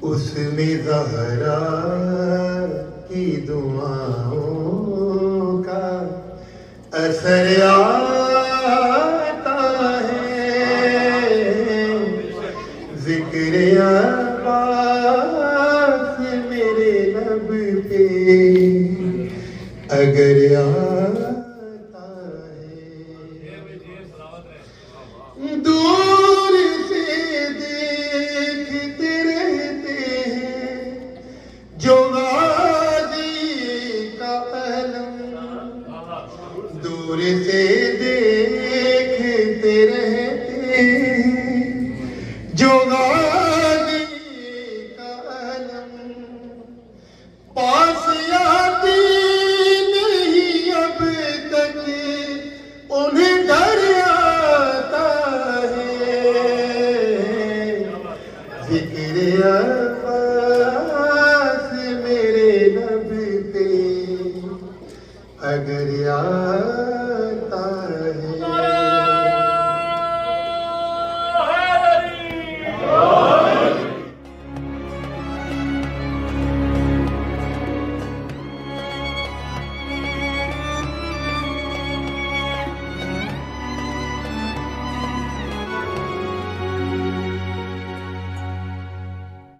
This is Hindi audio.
उसमें ज़हरा की दुआओं का असर आता है। ज़िक्र अब्बास मेरे लब पे अगर आता है। दूर से देखते रहते हैं जो गाज़ी का अलम, दूर से देखते रहते हैं जो गाज़ी का अलम, पास आती नहीं अब तक उन्हें डर आता है। ज़िक्र